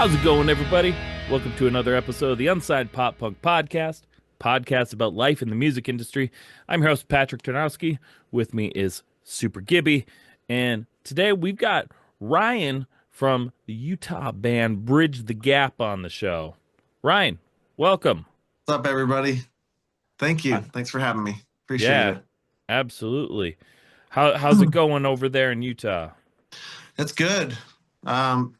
How's it going, everybody? Welcome to another episode of the Unsigned Pop Punk podcast about life in the music industry. I'm your host, Patrick Tarnowski. With me is Super Gibby, and today we've got Ryan from the Utah band Bridge the Gap on the show. Ryan, welcome. What's up, everybody? Thank you. Uh, Thanks for having me. Appreciate yeah, it. absolutely. How's it going over there in Utah? It's good. Um,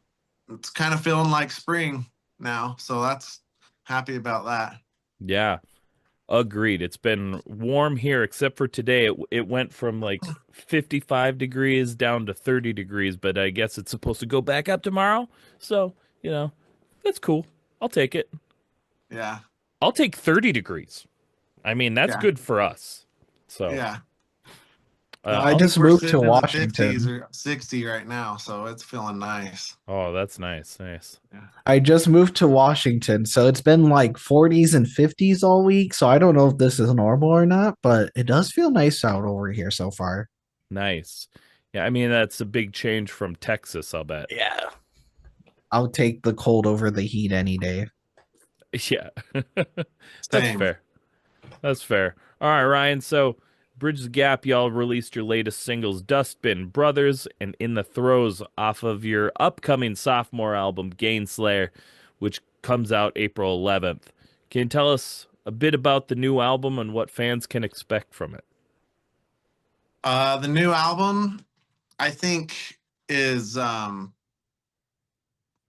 it's kind of feeling like spring now, so that's happy about that. Yeah. Agreed. It's been warm here, except for today. It went from like 55 degrees down to 30 degrees, but I guess it's supposed to go back up tomorrow. So, that's cool. I'll take it. Yeah, I'll take 30 degrees. I mean, that's yeah, good for us. So, yeah. No, uh, I I I'll, think just we're moved to sitting in the 50s Washington. or 60 right now, so it's feeling nice. oh, that's nice. Nice. Yeah. I just moved to Washington, so it's been like 40s and 50s all week. So I don't know if this is normal or not, but it does feel nice out over here so far. Nice. Yeah, I mean, that's a big change from Texas, I'll bet. Yeah. I'll take the cold over the heat any day. Yeah. That's Same. fair. That's fair. All right, Ryan. So, Bridge the Gap, y'all released your latest singles, Dustbin Brothers, and In the Throes, off of your upcoming sophomore album, Gainsayer, which comes out April 11th. Can you tell us a bit about the new album and what fans can expect from it? The new album, I think, is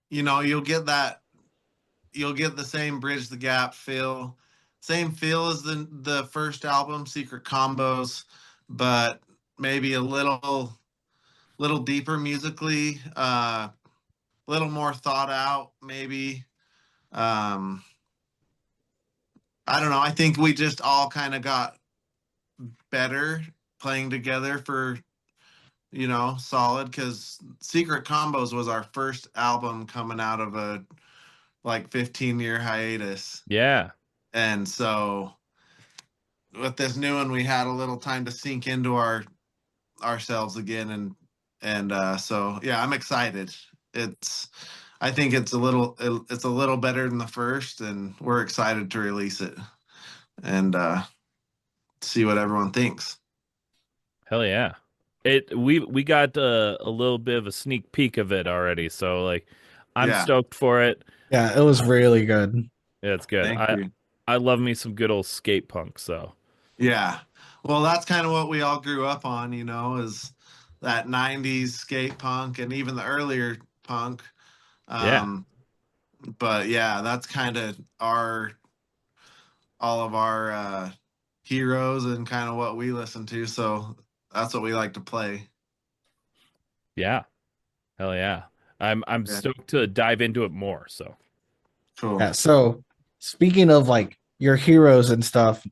you'll get the same Bridge the Gap feel, same feel as the first album, Secret Combos, but maybe a little deeper musically, a little more thought out, maybe. Um, I don't know. I think we just all kind of got better playing together for solid because Secret Combos was our first album coming out of a like 15-year hiatus. Yeah. And so with this new one, we had a little time to sink into ourselves again, and so yeah, I'm excited. It's I think it's a little better than the first, and we're excited to release it and see what everyone thinks. Hell yeah. We got a little bit of a sneak peek of it already, so like I'm Yeah, stoked for it. Yeah, it was really good. Yeah, it's good. thank you. I love me some good old skate punk, so Yeah, well, that's kind of what we all grew up on, is that '90s skate punk and even the earlier punk. yeah. Um, but yeah, that's kind of all of our heroes and kind of what we listen to. So that's what we like to play. Yeah. Hell yeah. I'm Yeah, stoked to dive into it more, so. cool. Yeah, so speaking of like your heroes and stuff,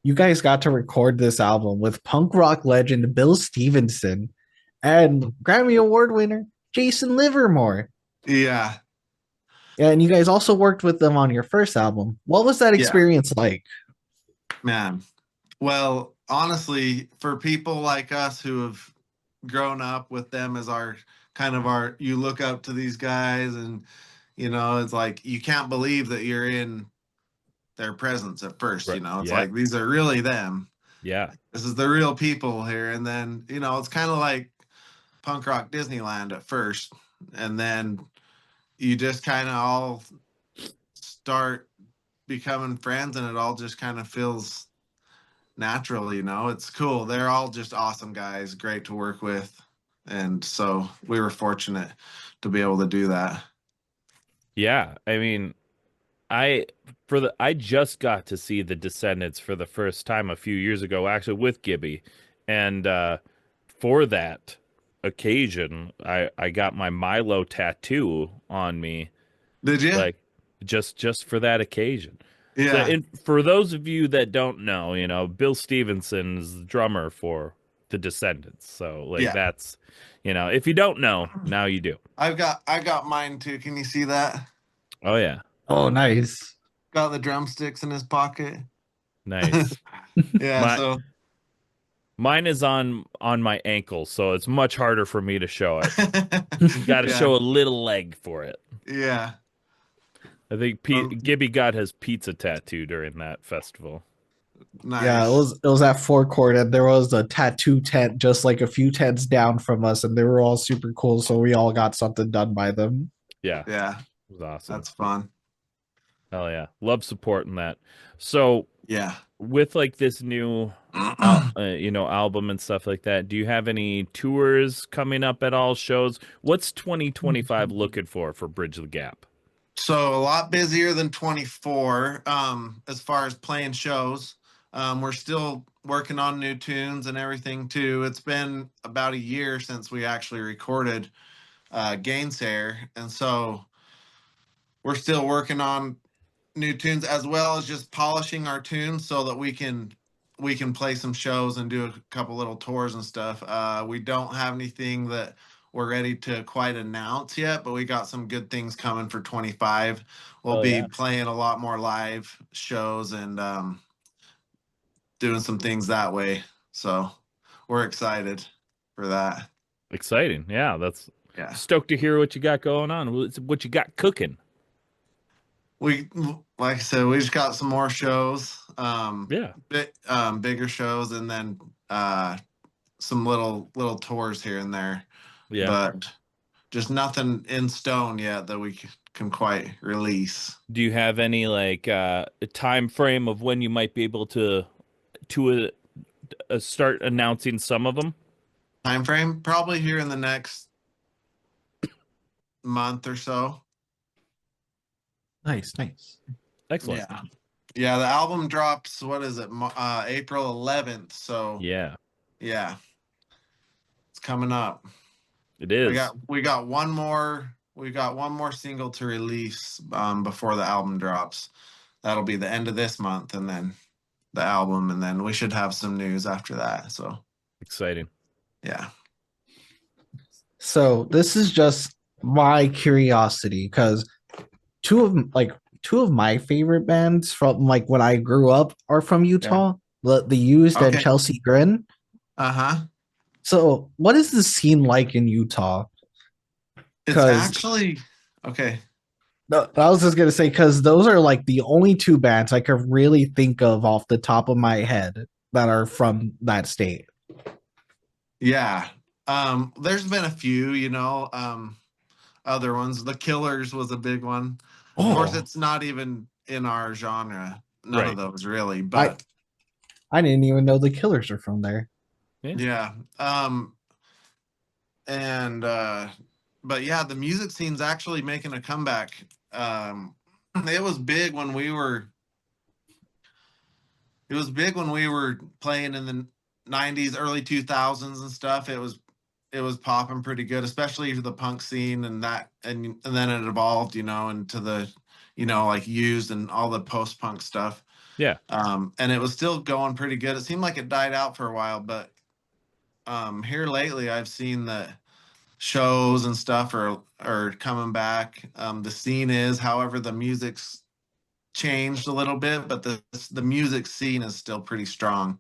you guys got to record this album with punk rock legend Bill Stevenson and Grammy Award winner Jason Livermore. Yeah, And you guys also worked with them on your first album. What was that yeah, experience like? man. Well, honestly, for people like us who have grown up with them as our kind of you look up to these guys, and it's like you can't believe that you're in their presence at first. Right. It's Yeah. like these are really them. Yeah. This is the real people here, and then it's kind of like punk rock Disneyland at first, and then you just kind of all start becoming friends, and it all just kind of feels natural. It's cool. They're all just awesome guys, great to work with, and so we were fortunate to be able to do that. Yeah. I mean, I just got to see the Descendants for the first time a few years ago, actually with Gibby. And for that occasion, I got my Milo tattoo on me, Did you? like just for that occasion. So, Yeah, and for those of you that don't know, Bill Stevenson is the drummer for the Descendants. So, like, yeah. that's, if you don't know, now you do. I got mine too. Can you see that? Oh yeah, Oh, nice. Got the drumsticks in his pocket. nice. Yeah, My so Mine is on my ankle, so it's much harder for me to show it. You got to Yeah, show a little leg for it. yeah. I think Gibby got his pizza tattoo during that festival. Yeah, Nice. it was at Four Court, and there was a tattoo tent just like a few tents down from us, and they were all super cool. So we all got something done by them. Yeah, Yeah, it was awesome. that's fun. Hell yeah, love supporting that. So Yeah. with like this new, album and stuff like that, do you have any tours coming up at all? Shows? What's 2025 looking for Bridge the Gap? So a lot busier than 24 as far as playing shows. We're still working on new tunes and everything too. It's been about a year since we actually recorded Gainsayer, and so we're still working on new tunes as well as just polishing our tunes so that we can play some shows and do a couple little tours and stuff. We don't have anything that we're ready to quite announce yet, but we got some good things coming for 25. We'll Oh be yeah, playing a lot more live shows and doing some things that way. So we're excited for that. exciting. Yeah, that's Yeah. stoked to hear what you got going on. What you got cooking? We like I said, we just got some more shows, Yeah, bigger shows, and then some little tours here and there, yeah. but just nothing in stone yet that we can quite release. Do you have any like a time frame of when you might be able to start announcing some of them? Time frame probably here in the next month or so. Nice, nice. Excellent. Yeah, yeah. The album drops. What is it? April 11th. So Yeah, yeah, it's coming up. it We is. got we got one more. We got one more single to release before the album drops. That'll be the end of this month, and then the album, and then we should have some news after that. So Exciting. yeah. So this is just my curiosity because two of my favorite bands from like when I grew up are from Yeah. Utah, the Used and Okay. Chelsea Grin. Uh-huh. So what is the scene like in Utah? It's 'Cause- actually okay. No, I was just gonna say because those are like the only two bands I could really think of off the top of my head that are from that state. Yeah. There's been a few, other ones. The Killers was a big one. Of course, Oh, it's not even in our genre. None Right. of those really, but I didn't even know the Killers are from there. yeah. And but yeah, the music scene's actually making a comeback. It was big when we were playing in the 90s, early 2000s and stuff. It was popping pretty good, especially for the punk scene and that, and then it evolved, into the, like Used and all the post-punk stuff. Yeah. And it was still going pretty good. It seemed like it died out for a while, but here lately I've seen that shows and stuff are coming back. The scene is, however, the music's changed a little bit, but the music scene is still pretty strong.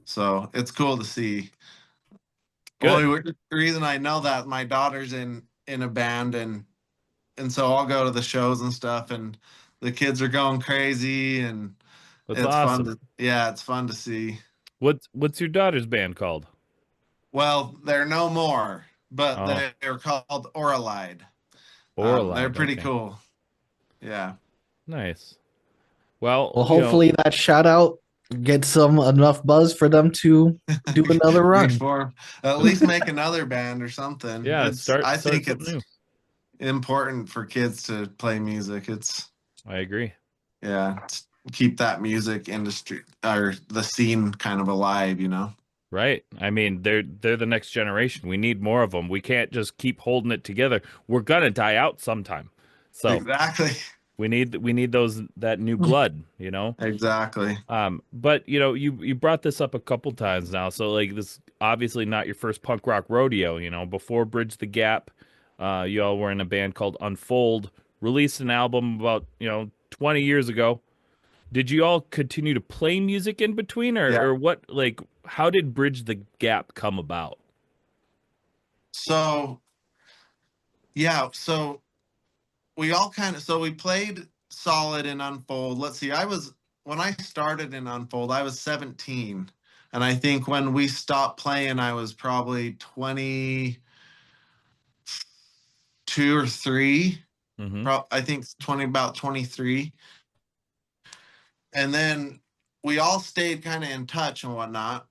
So it's cool to see. Good. Only reason I know that my daughter's in a band, and so I'll go to the shows and stuff, and the kids are going crazy, and That's it's awesome. fun. Yeah, it's fun to see. What's your daughter's band called? Well, they're no more, but Oh, they're called Oralide. Oralide. They're pretty Okay. cool. Yeah. Nice. Well, Well, hopefully that shout out gets some enough buzz for them to do another run. Reform. At least make another band or something. yeah, I start think something it's new. important for kids to play music. I agree. Keep that music industry or the scene kind of alive. Right. I mean, they're the next generation. We need more of them. We can't just keep holding it together. We're gonna die out sometime. So Exactly. we need that new blood, Exactly. But you brought this up a couple times now. So like this obviously not your first punk rock rodeo, Before Bridge the Gap, you all were in a band called Unfold, released an album about, 20 years ago. Did you all continue to play music in between Yeah. or what, like how did Bridge the Gap come about? So yeah, so we all kind of, so we played solid in Unfold. Let's see, when I started in Unfold, I was 17. And I think when we stopped playing, I was probably 22 or 3. Mm-hmm. I think 20, about 23. And then we all stayed kind of in touch and whatnot.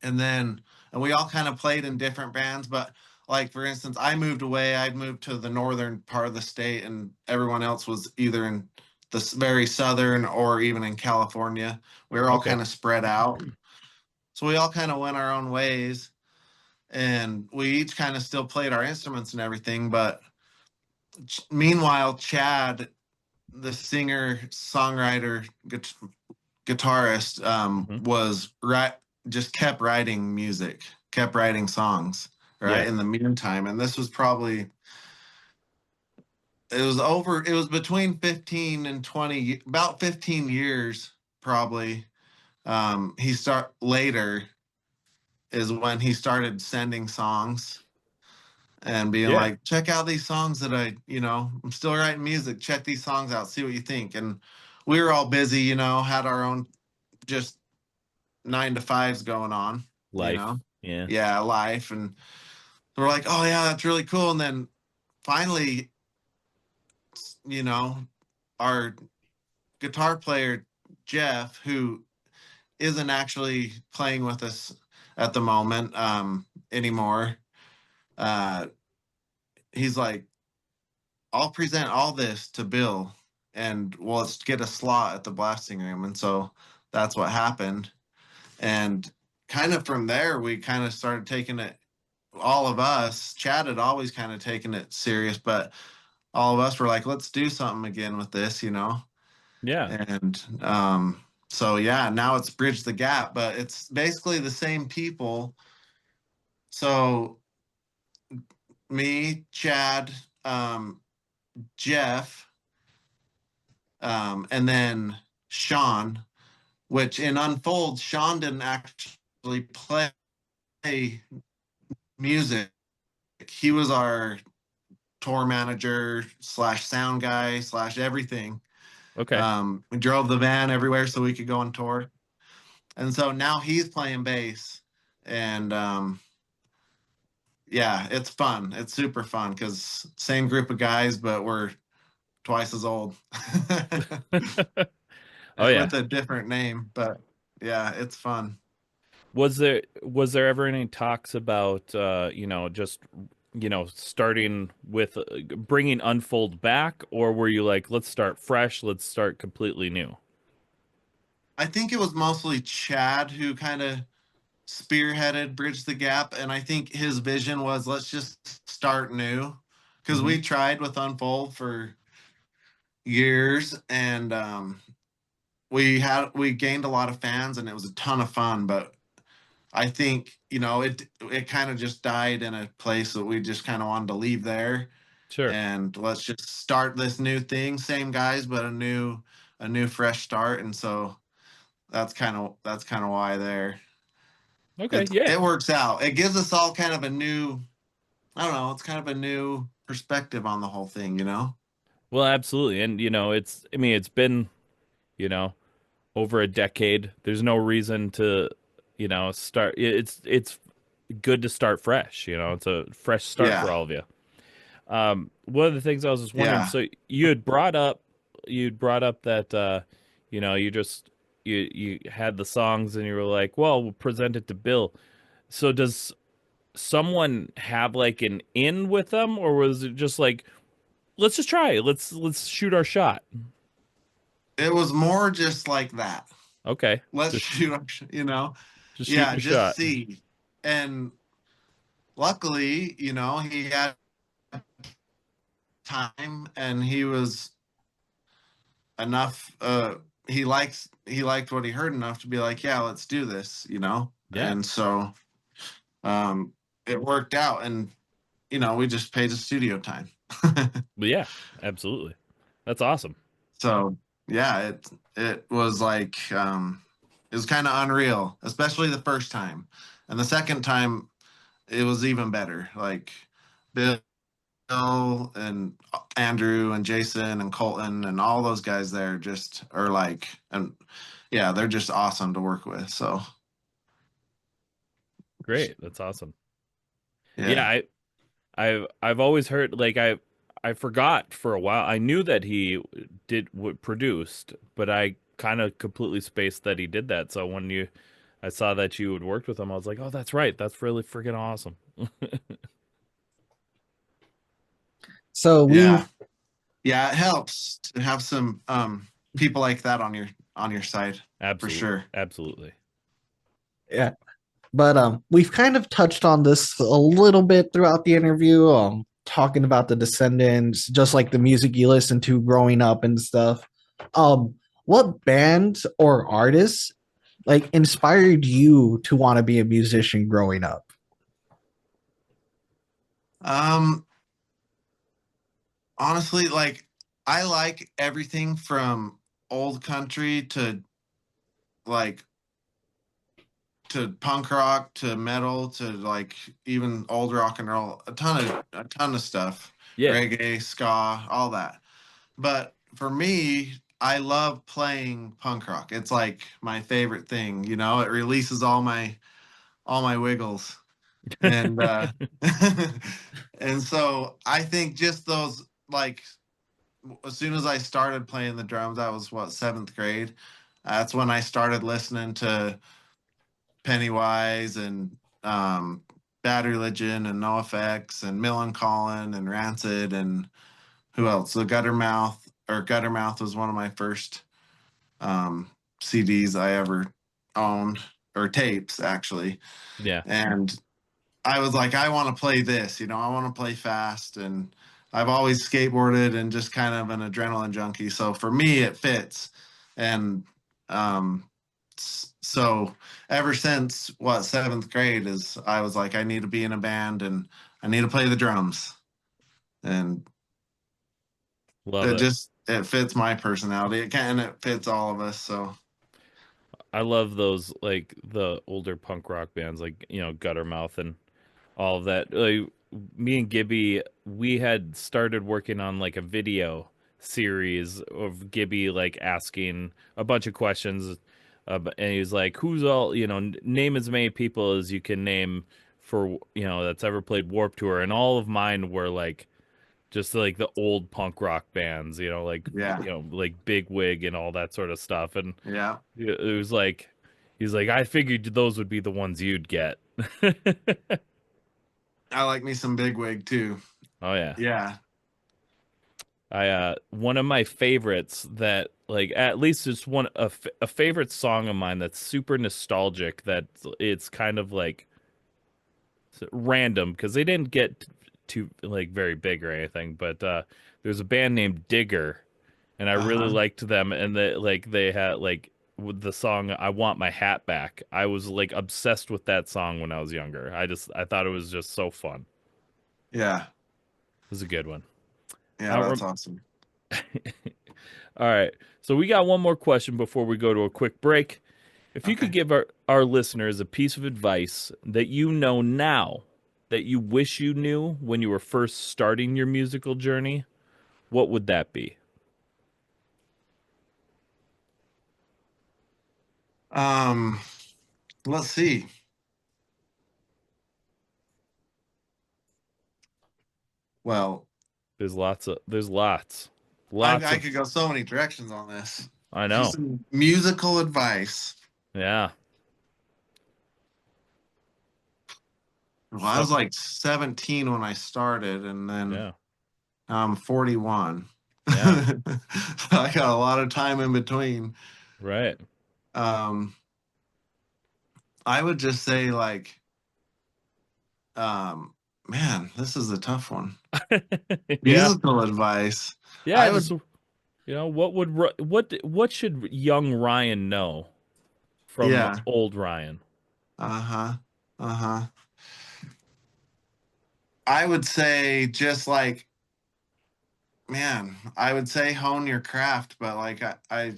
and then, and we all kind of played in different bands. But like, for instance, I moved away. I'd moved to the northern part of the state, and everyone else was either in the very southern or even in California. We were all Okay. kind of spread out. So we all kind of went our own ways, and we each kind of still played our instruments and everything. But meanwhile, Chad, the singer, songwriter, guitarist, Mm-hmm. was just kept writing music, kept writing songs, Yeah. right? In the meantime, and this was probably it was between 15 and 20, about 15 years probably. He start later is when he started sending songs and being Yeah. like, check out these songs that I'm still writing music. Check these songs out, see what you think. And we were all busy, had our own just 9 to 5s going on, Life. Yeah. yeah, life. And we're like, oh yeah, that's really cool. And then finally, you know, our guitar player, Jeff, who isn't actually playing with us at the moment anymore, uh, he's like, I'll present all this to Bill and we'll let's get a slot at the blasting room. And so that's what happened. And kind of from there, we kind of started taking it, all of us. Chad had always kind of taken it serious, but all of us were like, let's do something again with this. Yeah. And so, yeah, now it's Bridge the Gap, but it's basically the same people. So me, Chad, Jeff, and then Sean, which in Unfold, Sean didn't actually play music. He was our tour manager slash sound guy slash everything. Okay. We drove the van everywhere so we could go on tour. And so now he's playing bass. And yeah, it's fun. It's super fun because same group of guys, but we're twice as old. Oh yeah. With a different name. But yeah, it's fun. Was there ever any talks about just starting with bringing Unfold back, or were you like, let's start fresh, let's start completely new? I think it was mostly Chad who kind of spearheaded Bridge the Gap. And I think his vision was let's just start new. Because Hmm. we tried with Unfold for years and we gained a lot of fans and it was a ton of fun. But I think, it kind of just died in a place that we just kind of wanted to leave there Sure. and let's just start this new thing. Same guys, but a new fresh start. And so that's kind of why there. Okay. It Yeah. works out. It gives us all kind of a new, I don't know, it's kind of a new perspective on the whole thing. Well, absolutely. And it's been you know over a decade. There's no reason to start. It's good to start fresh. It's a fresh start for Yeah. all of you. One of the things I was just wondering, Yeah. so you'd brought up that you just you had the songs and you were like, well, we'll present it to Bill. So does someone have like an in with them, or was it just like, let's just try it, let's shoot our shot? It was more just like that. Okay, Let's just shoot, just shooting yeah, a just shot. see. And luckily, he had time and he was enough he liked what he heard enough to be like, yeah, let's do this. Yeah, And so um it worked out and we just paid the studio time. but yeah, absolutely, that's awesome. So yeah, it was like It was kind of unreal, especially the first time. And the second time, it was even better. Like Bill and Andrew and Jason and Colton and all those guys there just are like, and yeah, they're just awesome to work with. So Great. That's awesome. Yeah, yeah, I've always heard like I forgot for a while. I knew that he did what produced, but I kind of completely spaced that he did that. So when I saw that you had worked with him, I was like, oh, that's right. That's really freaking awesome. So yeah, we've yeah. It helps to have some people like that on your side for Absolutely, sure. absolutely. yeah, but we've kind of touched on this a little bit throughout the interview. Talking about the Descendants, just like the music you listen to growing up and stuff. What bands or artists like inspired you to want to be a musician growing up? Um, Honestly, like I like everything from old country like to punk rock to metal to like even old rock and roll, a ton of stuff, Yeah, reggae, ska, all that. But for me, I love playing punk rock. It's like my favorite thing, you know, it releases all my wiggles. And and so I think just those like as soon as I started playing the drums, I was what, seventh grade. That's when I started listening to Pennywise and Bad Religion and NoFX and Millencolin and Rancid and who else? The Guttermouth was one of my first um, CDs I ever owned, or tapes actually. yeah. And I was like, I want to play this, you know, I want to play fast. And I've always skateboarded and just kind of an adrenaline junkie. So for me, it fits. And um, so ever since what, seventh grade is, I was like, I need to be in a band and I need to play the drums. And Love it. it fits my personality. It can, and it fits all of us. So I love those like the older punk rock bands like, Guttermouth and all of that. Like me and Gibby, we had started working on like a video series of Gibby like asking a bunch of questions, and he was like, "Who's all name as many people as you can name for that's ever played Warp Tour," and all of mine were like just like the old punk rock bands, like yeah, like Big Wig and all that sort of stuff, and yeah. it was like he's like, I figured those would be the ones you'd get. I like me some bigwig too. Oh yeah. Yeah. I one of my favorites that like at least it's a favorite song of mine that's super nostalgic that it's kind of like random because they didn't get too like very big or anything, but there's a band named Digger and I really Uh-huh. liked them and they had like with the song I Want My Hat Back. I was like obsessed with that song when I was younger. I thought it was just so fun. Yeah. It was a good one. I Yeah, don't that's rem- awesome. All right. So we got one more question before we go to a quick break. If you could Okay. give our listeners a piece of advice that you know now that you wish you knew when you were first starting your musical journey, what would that be? Um, let's see. Well, There's lots. I Lots I of could go so many directions on this. I Just know. some musical advice. Yeah. Well, I So was like 17 when I started, and then yeah. I'm 41. Yeah. I got a lot of time in between. Right. Um, I would just say like, um, man, this is a tough one. Yeah. Musical advice. Yeah, I just would, what should young Ryan know from yeah. old Ryan? Uh-huh. Uh-huh. I would say just like, man, I would say hone your craft, but like I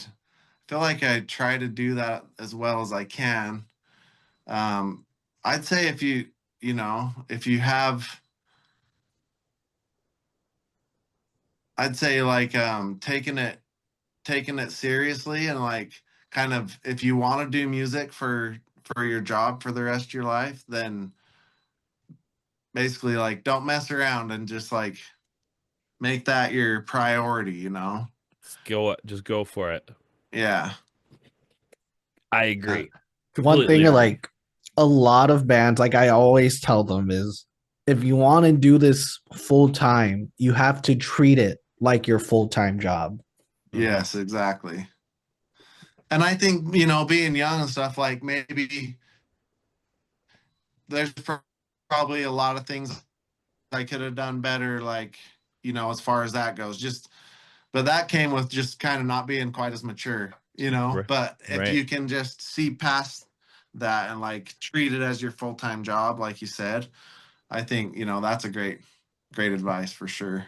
feel like I try to do that as well as I can. I'd say if you have, I'd say like taking it seriously, and like kind of, if you want to do music for your job for the rest of your life, then basically like don't mess around and just like make that your priority, Just go for it. Yeah. I agree. One Completely thing, agree. like a lot of bands, like I always tell them, is if you want to do this full time, you have to treat it like your full time job. Yes, exactly. And I think, being young and stuff, like maybe there's probably a lot of things I could have done better, like, as far as that goes. But that came with just kind of not being quite as mature, Right. But if Right. you can just see past that and like treat it as your full-time job, like you said, I think, that's a great advice for sure.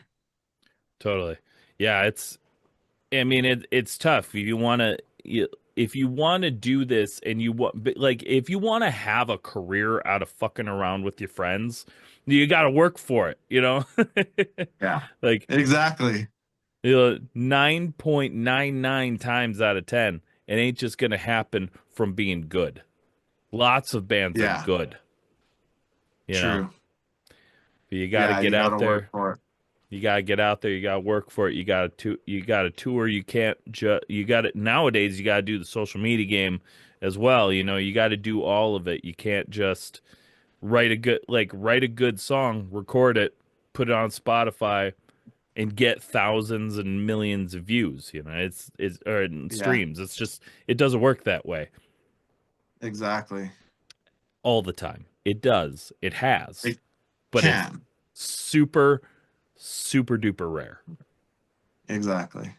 Totally. Yeah, it's tough if you want to do this and like if you want to have a career out of fucking around with your friends, you got to work for it, Yeah, Like, exactly. 9.99 times out of 10, it ain't just going to happen from being good. Lots of bands are Yeah, good, you know. true. But you got to Yeah, get you got out to work there. for it. You gotta get out there. You gotta work for it. You gotta tour. You can't just. You got to nowadays. You gotta do the social media game as well. You got to do all of it. You can't just write a good song, record it, put it on Spotify, and get thousands and millions of views. It's or Yeah, streams. It doesn't work that way exactly. all the time. It does. It has, It but it's can. super, super duper rare. Exactly.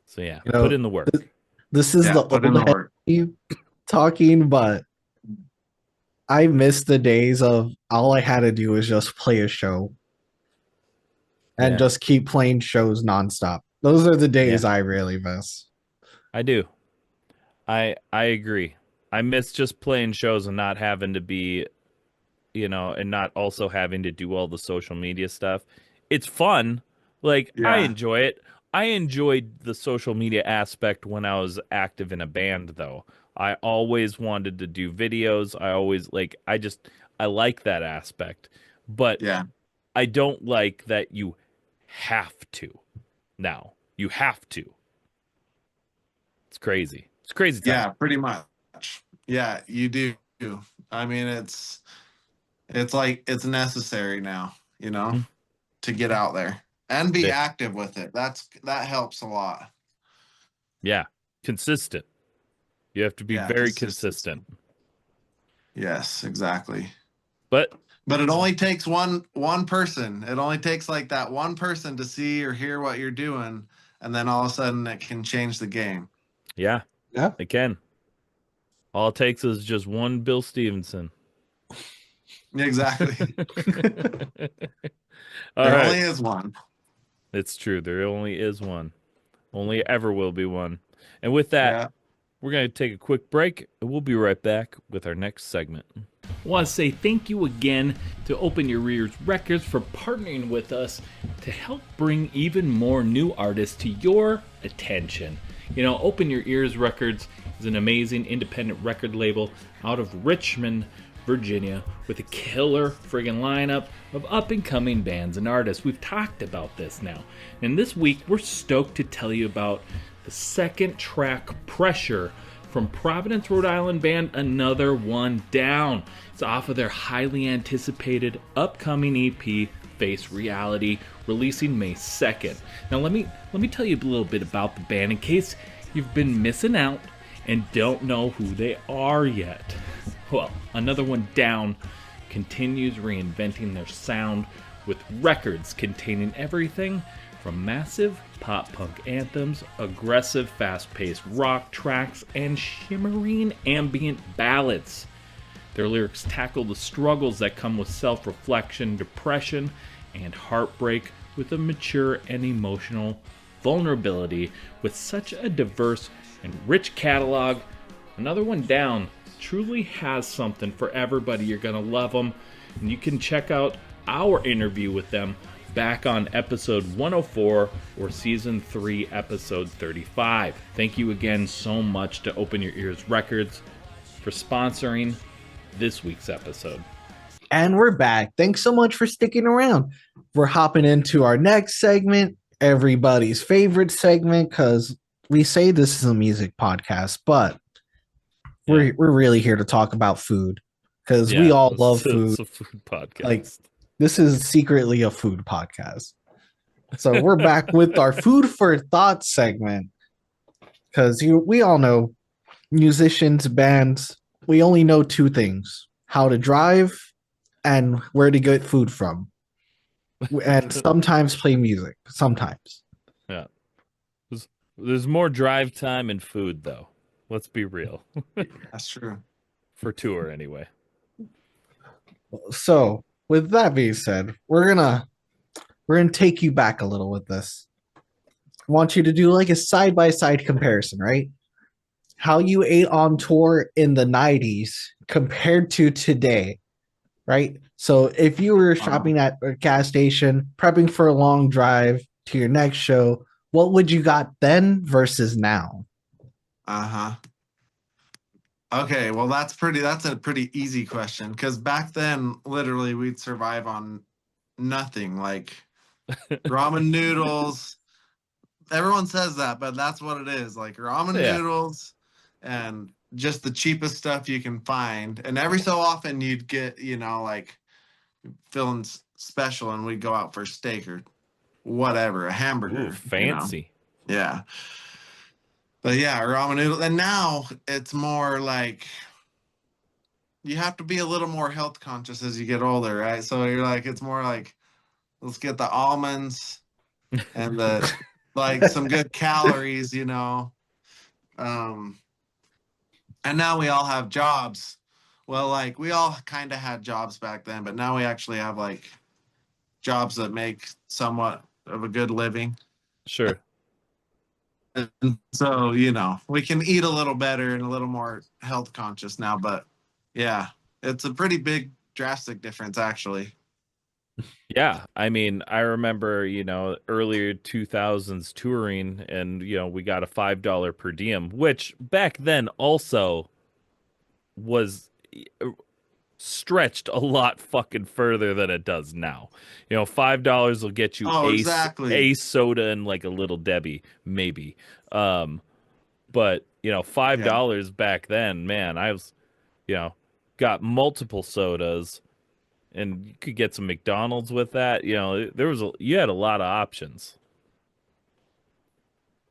So yeah, You put know, in the work. this is Yeah, the put in old the work. head talking, but I miss the days of all I had to do was just play a show and Yeah. just keep playing shows nonstop. Those are the Yeah, days I really miss. I do. I agree. I miss just playing shows and not having to be, and not also having to do all the social media stuff. It's fun. Like, I Yeah, enjoy it. I enjoyed the social media aspect when I was active in a band, though. I always wanted to do videos. I like that aspect. But yeah, I don't like that you have to now. You have to. It's crazy. It's crazy time. yeah, pretty much. Yeah, you do. I mean, it's like it's necessary now, Mhm. to get out there and be Yeah. active with it. That helps a lot. Yeah. Consistent. You have to be Yeah, very consistency. consistent. Yes, exactly. But But it only takes one person. It only takes like that one person to see or hear what you're doing, and then all of a sudden it can change the game. yeah, Yeah. it can. All it takes is just one Bill Stevenson. Exactly. All There right. only is one. It's true. There only is one. Only ever will be one. And with that, Yeah. we're going to take a quick break, and we'll be right back with our next segment. I want to say thank you again to Open Your Ears Records for partnering with us to help bring even more new artists to your attention. Open Your Ears Records is an amazing independent record label out of Richmond, Virginia, with a killer friggin' lineup of up-and-coming bands and artists. We've talked about this now. And this week, we're stoked to tell you about the second track, Pressure, from Providence, Rhode Island band Another One Down. It's off of their highly anticipated upcoming EP, Face Reality, releasing May 2nd. Now let me tell you a little bit about the band in case you've been missing out and don't know who they are yet. Well, Another One Down continues reinventing their sound with records containing everything from massive pop-punk anthems, aggressive fast-paced rock tracks, and shimmering ambient ballads. Their lyrics tackle the struggles that come with self-reflection, depression, and heartbreak with a mature and emotional vulnerability with such a diverse and rich catalog. Another one down. Truly has something for everybody. You're going to love them. And you can check out our interview with them back on episode 104 or season 3, episode 35. Thank you again so much to Open Your Ears Records for sponsoring this week's episode. And we're back. Thanks so much for sticking around. We're hopping into our next segment, everybody's favorite segment, because we say this is a music podcast, but we're really here to talk about food because we all love food. It's a food podcast. Like, this is secretly a food podcast. So we're back with our food for thought segment because we all know musicians, bands, we only know two things: how to drive and where to get food from. And sometimes play music. Sometimes. Yeah. There's more drive time and food, though. Let's be real. That's true. For tour, anyway. So, with that being said, we're gonna take you back a little with this. I want you to do like a side-by-side comparison, right? How you ate on tour in the 90s compared to today, right? So if you were shopping at a gas station, prepping for a long drive to your next show, what would you got then versus now? Okay, well that's a pretty easy question because back then literally we'd survive on nothing, like ramen noodles. Everyone says that, but that's what it is. Like ramen noodles and just the cheapest stuff you can find. And every so often you'd get, like feeling special and we'd go out for steak or whatever, a hamburger. Ooh, fancy. Yeah. But yeah, ramen noodles. And now it's more like you have to be a little more health conscious as you get older, right? So you're like, it's more like, let's get the almonds and the like some good calories, and now we all have jobs. Well, like we all kind of had jobs back then, but now we actually have like jobs that make somewhat of a good living. Sure. And so, we can eat a little better and a little more health conscious now, but yeah, it's a pretty big drastic difference actually. Yeah, I mean, I remember, earlier 2000s touring and, we got a $5 per diem, which back then also was stretched a lot fucking further than it does now. $5 will get you a soda and like a Little Debbie, maybe. But, $5 back then, man, I was, got multiple sodas. And you could get some McDonald's with that. You had a lot of options.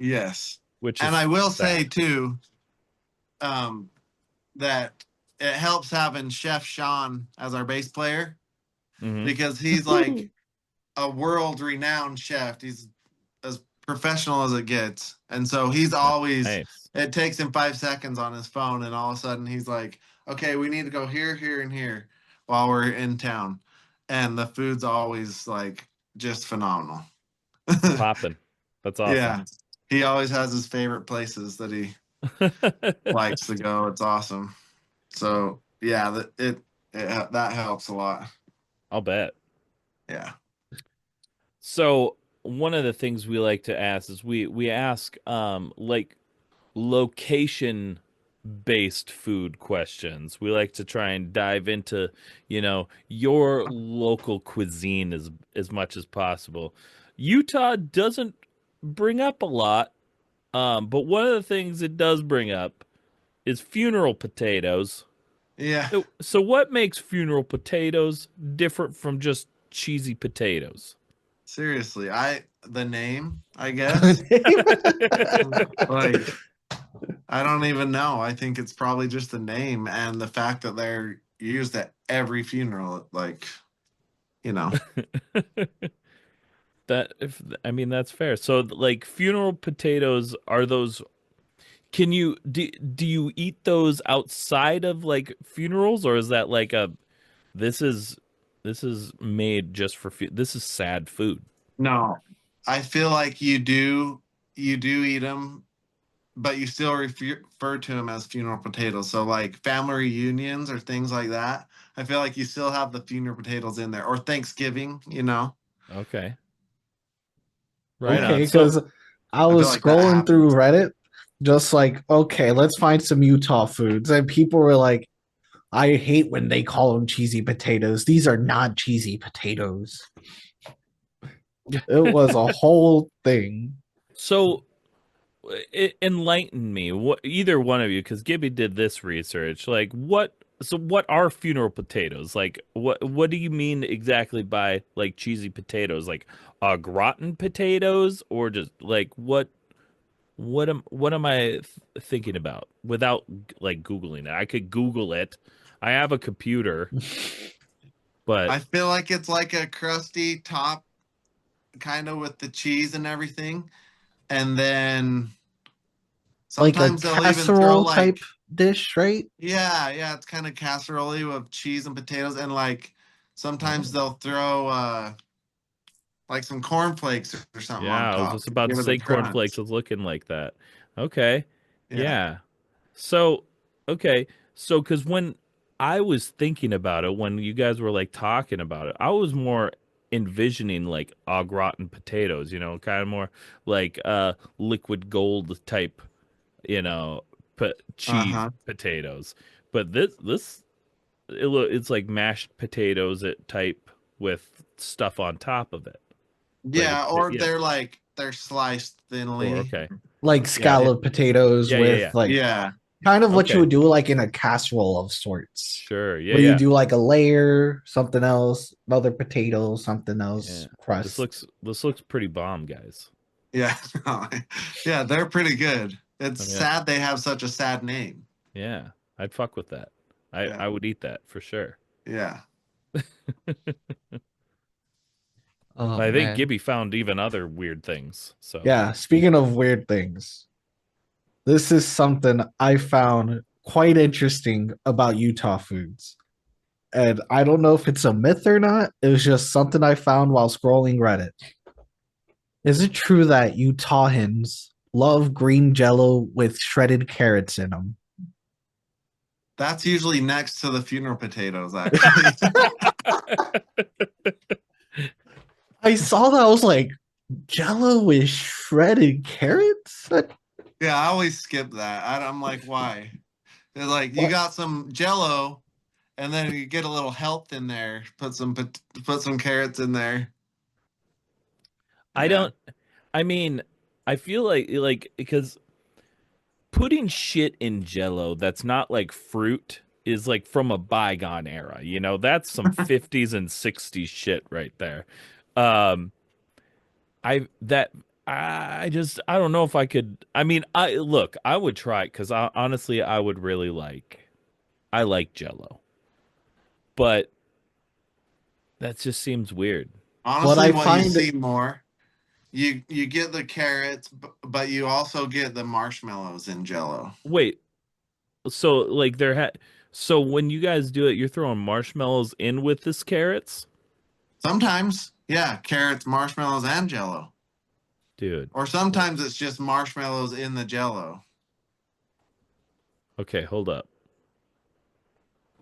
Yes. I will say too, that it helps having Chef Sean as our bass player because he's like a world renowned chef. He's as professional as it gets. And so he's always, it takes him 5 seconds on his phone. And all of a sudden he's like, okay, we need to go here, here, and here while we're in town. And the food's always like just phenomenal. Popping. That's awesome. Yeah. He always has his favorite places that he likes to go. It's awesome. So yeah, that helps a lot. I'll bet. Yeah. So one of the things we like to ask is we ask like location based food questions. We like to try and dive into, your local cuisine as much as possible. Utah doesn't bring up a lot, but one of the things it does bring up is funeral potatoes. Yeah. So what makes funeral potatoes different from just cheesy potatoes? Seriously, the name, I guess. Like, I don't even know. I think it's probably just the name and the fact that they're used at every funeral. Like, that's fair. So like funeral potatoes are those. Can you do you eat those outside of like funerals, or is that like this is made just for this is sad food? No, I feel like you do eat them but you still refer to them as funeral potatoes. So like family reunions or things like that. I feel like you still have the funeral potatoes in there, or Thanksgiving. Okay. Right on. Okay, So because I I feel was like that scrolling through happens. Reddit, just like, okay, let's find some Utah foods. And people were like, I hate when they call them cheesy potatoes. These are not cheesy potatoes. It was a whole thing. so enlighten me, what, either one of you, because Gibby did this research. Like, what are funeral potatoes? Like, what do you mean exactly by like cheesy potatoes? Like, gratin potatoes, or just like what am I thinking about without like Googling it? I could Google it. I have a computer, but I feel like it's like a crusty top, kind of with the cheese and everything, and then Like a sometimes they'll even throw casserole like, type dish, right? yeah, it's kind of casserole with cheese and potatoes, and like sometimes oh, they'll throw like some cornflakes or something on yeah, I was top just to about to give it a say cornflakes crunch. is looking like that. Okay. Yeah. Yeah. So, okay. So, because when I was thinking about it, when you guys were like talking about it, I was more envisioning like au gratin potatoes, kind of more like liquid gold type, cheese Uh-huh. potatoes. But it's like mashed potatoes at type with stuff on top of it. Like Yeah, or yeah. they're sliced Or thinly. okay. Like Yeah. scallop potatoes Yeah, yeah, with yeah. like Yeah. kind of what you Okay. would do like in a casserole of sorts. Sure. Yeah, Where you yeah. do like a layer, something else, another potato, something Yeah. else, This crust. looks pretty bomb, guys. Yeah. Yeah, they're pretty good. It's I mean, sad they have such a sad name. yeah, I'd fuck with that. I Yeah. I would eat that for sure. Yeah. Oh I think man. Gibby found even other weird things. So, Yeah, speaking of weird things, this is something I found quite interesting about Utah foods. And I don't know if it's a myth or not. It was just something I found while scrolling Reddit. Is it true that Utahans love green jello with shredded carrots in them? That's usually next to the funeral potatoes, actually. I saw that. I was like, jello with shredded carrots? Yeah, I always skip that. I'm like, why? They're like, you What? got some Jello, and then you get a little health in there. Put some carrots in there. I Yeah. don't I mean, I feel like because putting shit in jello that's not like fruit is like from a bygone era. That's some 50s and 60s shit right there. Um I that I don't know if I could. I mean, I would try it because honestly I would really I like jello. But that just seems weird. What Honestly, I what you find see more, you get the carrots, but you also get the marshmallows in Jello. Wait, so like so when you guys do it, you're throwing marshmallows in with this carrots? Sometimes, yeah, carrots, marshmallows, and Jello. Dude. Or sometimes it's just marshmallows in the Jello. Okay, hold up.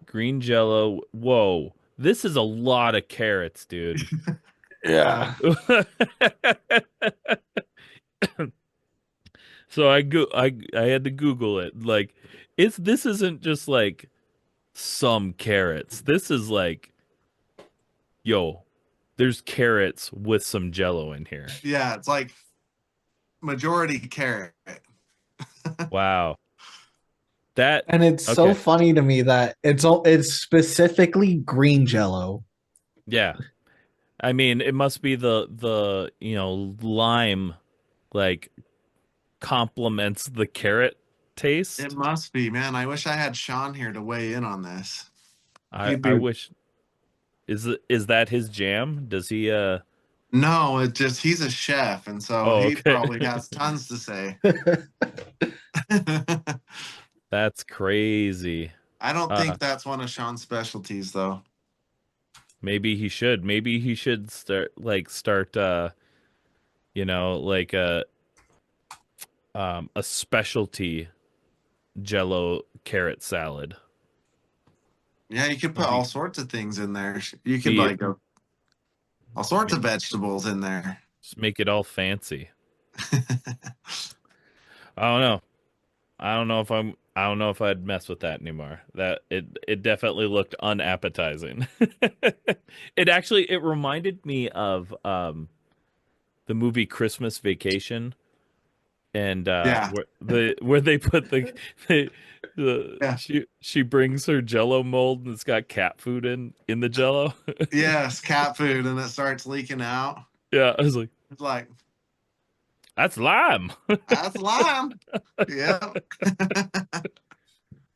Green jello. Whoa. This is a lot of carrots, dude. yeah. So I had to Google it. Like this isn't just like some carrots. This is like, yo, there's carrots with some jello in here. Yeah, it's like majority carrot. Wow. That And it's so okay. funny to me that it's specifically green jello. Yeah. I mean, it must be the lime like complements the carrot It taste. must be, man. I wish I had Sean here to weigh in on this. I He'd I be wish is that his jam? Does he No, it just he's a chef, and so Oh, he okay. probably has tons to say. That's crazy. I don't Uh think that's one of Sean's specialties, though. maybe he should. Maybe he should start like a specialty Jello carrot salad. Yeah, you could put all sorts of things in there. You could Be like go all sorts of vegetables in there. just make it all fancy. I don't know. I don't know if I'd mess with that anymore. That it definitely looked unappetizing. It reminded me of the movie Christmas Vacation, and Yeah, where they put the yeah, she brings her Jello mold and it's got cat food in the Jello. yes, cat food, and it starts leaking out. Yeah, I was like, It's like that's lime. that's lime. Yeah,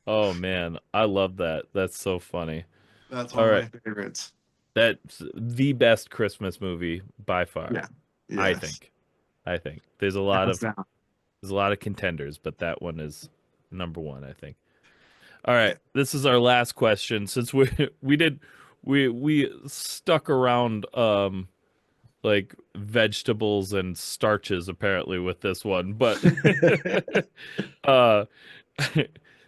Oh man, I love that. That's so funny. that's one All of right, my favorites. that's the best Christmas movie by far. Yeah, I yes, think. I think hands down. there's a lot of contenders, but that one is number one, I think. All right, this is our last question since we stuck around like vegetables and starches apparently with this one, but uh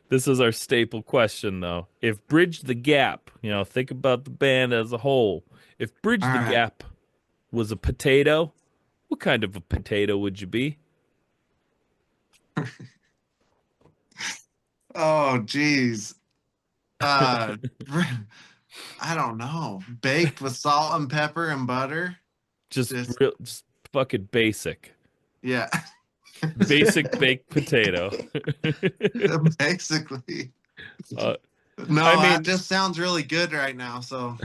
this is our staple question though. If Bridge the Gap, think about the band as a whole. If Bridge All the right. Gap was a potato, what kind of a potato would you be? Oh, geez. Uh, I don't know. Baked with salt and pepper and butter. Just Just fucking basic. yeah, Basic baked potato. basically. uh, No, I that mean, just sounds really good right now. So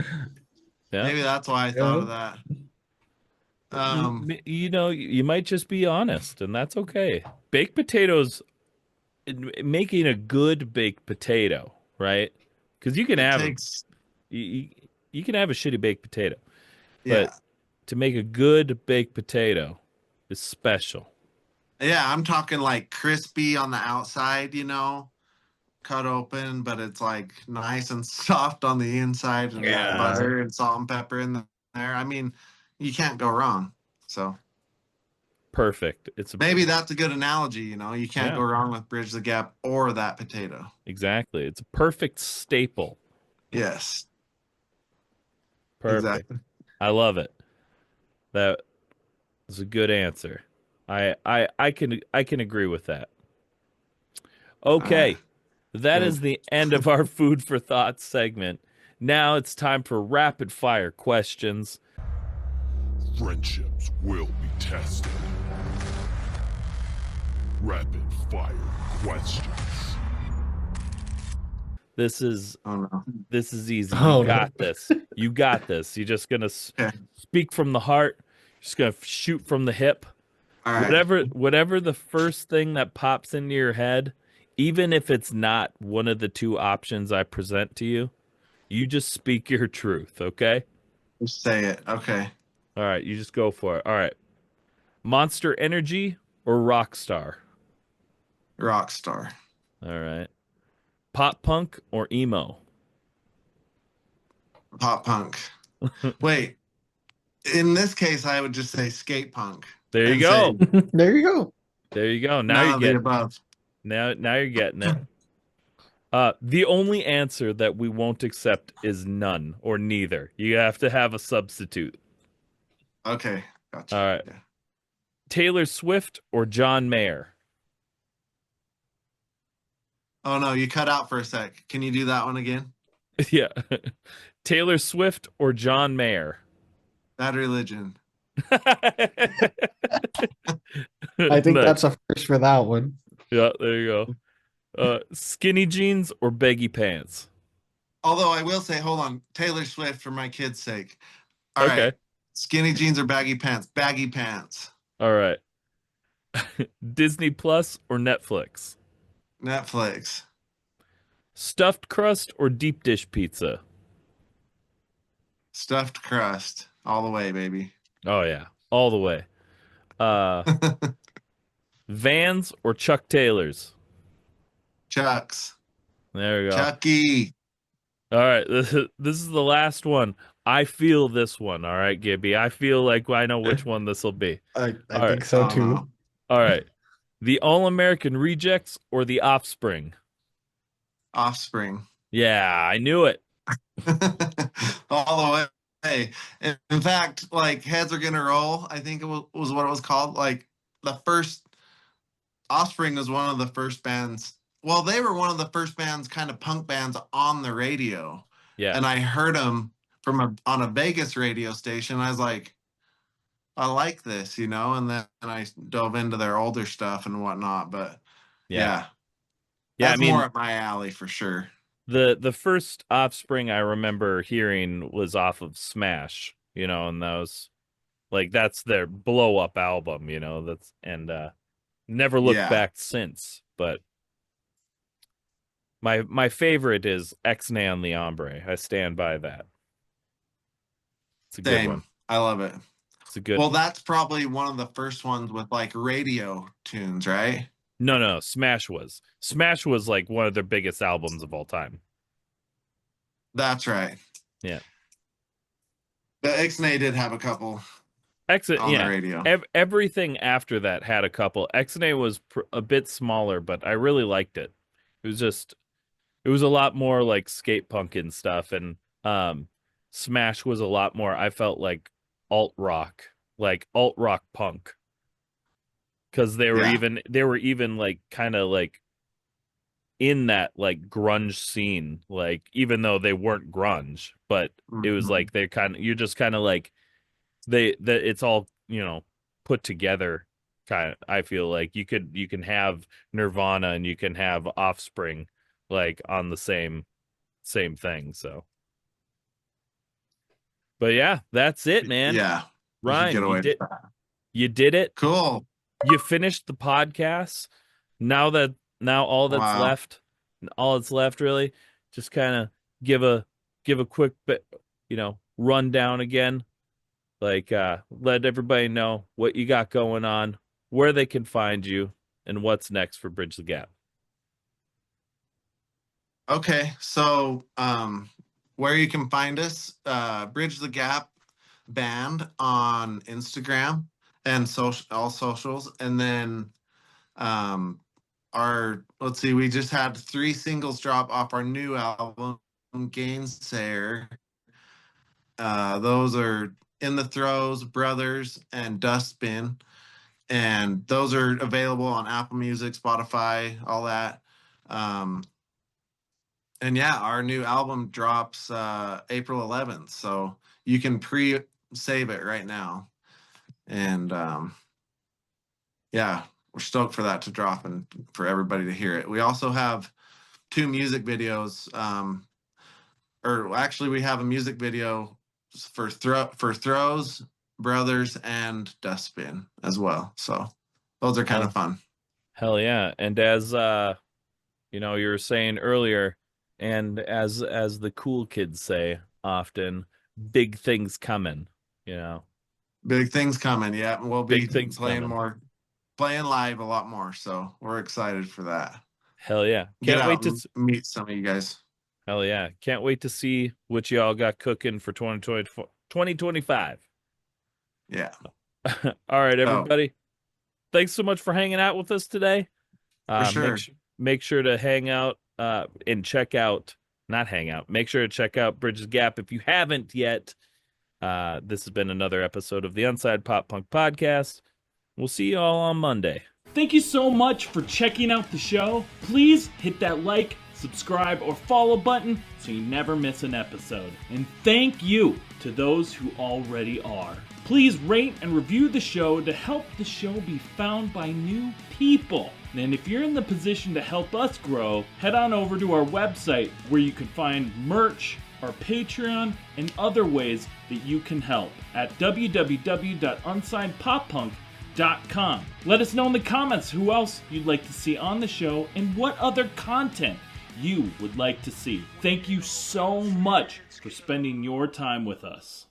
yeah. maybe that's why I thought of that. You might just be honest, and that's okay. Baked potatoes, making a good baked potato, right? Because It takes, you, you can have a shitty baked potato, but yeah, to make a good baked potato is special. yeah. I'm talking like crispy on the outside, cut open, but it's like nice and soft on the inside, and that Yeah. butter and salt and pepper in there. I mean, you can't go wrong. So Perfect. It's a maybe that's a good analogy. You can't Yeah, go wrong with Bridge the Gap or that potato. exactly. It's a perfect staple. Yes, Perfect. exactly. I love it. That is a good answer. I can agree with that. All right, Okay. That good. is the end of our food for thought segment. Now it's time for rapid fire questions. Friendships will be tested. Rapid fire questions. This is Oh no. this is easy. Oh, You no. got this. You got this. You're just gonna Okay. speak from the heart. Just gonna shoot from the hip. All right. Whatever the first thing that pops into your head, even if it's not one of the two options I present to you, you just speak your truth, okay? Just say it. Okay. All right, you just go for it. All right. Monster Energy or Rockstar? Rockstar. All right. Pop punk or emo? Pop punk. Wait. In this case, I would just say skate punk. There you and go. say There you go. There you go. none of the above. Now you're getting it. The only answer that we won't accept is none or neither. You have to have a substitute. Okay. Gotcha. All right. Yeah. Taylor Swift or John Mayer? Oh no, you cut out for a sec. Can you do that one again? Yeah. Taylor Swift or John Mayer? Bad Religion. I think Nice. that's a first for that one. Yeah, there you go. Skinny jeans or baggy pants? Although I will say, hold on, Taylor Swift for my kids' sake. All Okay. right. Skinny jeans or baggy pants? Baggy pants. All right. Disney Plus or Netflix? Netflix. Stuffed crust or deep dish pizza? Stuffed crust. All the way, baby. Oh yeah, all the way. Uh, Vans or Chuck Taylors? Chucks. There we go. Chucky. All right, this is the last one. I feel this one. All right, Gibby. I feel like I know which one this will be. I All right. think so Oh, too. no. All right. The All-American Rejects or the Offspring? Offspring. Yeah, I knew it. All the way. In fact, like Heads Are Gonna Roll, I think it was what it was called. Like the first Offspring was one of the first bands. Well, they were one of the first bands, kind of punk bands on the radio. Yeah. And I heard them on a Vegas radio station. I was like, I like this, and then I dove into their older stuff and whatnot. But Yeah. that's I mean, more up my alley for sure. the first Offspring I remember hearing was off of Smash, and that's their blow up album, never looked back since. But my favorite is X-Nay on the Ombre. I stand by that. It's a good one. I love it. It's a good Well, that's probably one of the first ones with like radio tunes, right? No, Smash was like one of their biggest albums of all time. That's right. Yeah. The X-Nay did have a couple on the radio. Everything after that had a couple. X-Nay was a bit smaller, but I really liked it. It was a lot more like skate punk and stuff, and Smash was a lot more, I felt like alt rock punk, because they were even like kind of like in that like grunge scene, like even though they weren't grunge, but it was like you're just kind of like it's all put together kind of. I feel like you can have Nirvana and you can have Offspring like on the same thing. So, but yeah, that's it, man. Yeah, Ryan, you did it. Cool. You finished the podcast. Now all that's left really, just kind of give a quick bit, rundown again. Like, let everybody know what you got going on, where they can find you, and what's next for Bridge the Gap. Okay, so where you can find us, Bridge the Gap Band on Instagram and all socials, and then let's see, we just had 3 singles drop off our new album, Gainsayer. Those are In the Throes, Brothers, and Dustbin. And those are available on Apple Music, Spotify, all that. And yeah, our new album drops April 11th. So you can pre-save it right now. And yeah, we're stoked for that to drop and for everybody to hear it. We also have 2 music videos. Or actually, we have a music video for Throws, Brothers, and Dustbin as well. So those are kind of fun. Hell yeah. And as you were saying earlier, and as the cool kids say often, big things coming, Big things coming. Yeah, we'll be playing live a lot more, so we're excited for that. Hell yeah. Can't wait to meet some of you guys. Hell yeah. Can't wait to see what y'all got cooking for 2025. Yeah. All right, everybody. Thanks so much for hanging out with us today. For sure. Make sure to hang out and check out, not hang out, make sure to check out Bridges Gap if you haven't yet. This has been another episode of the Unsigned Pop Punk Podcast. We'll see you all on Monday. Thank you so much for checking out the show. Please hit that like, subscribe, or follow button so you never miss an episode. And thank you to those who already are. Please rate and review the show to help the show be found by new people. And if you're in the position to help us grow, head on over to our website where you can find merch, our Patreon, and other ways that you can help at www.unsignedpoppunk.com. Let us know in the comments who else you'd like to see on the show and what other content you would like to see. Thank you so much for spending your time with us.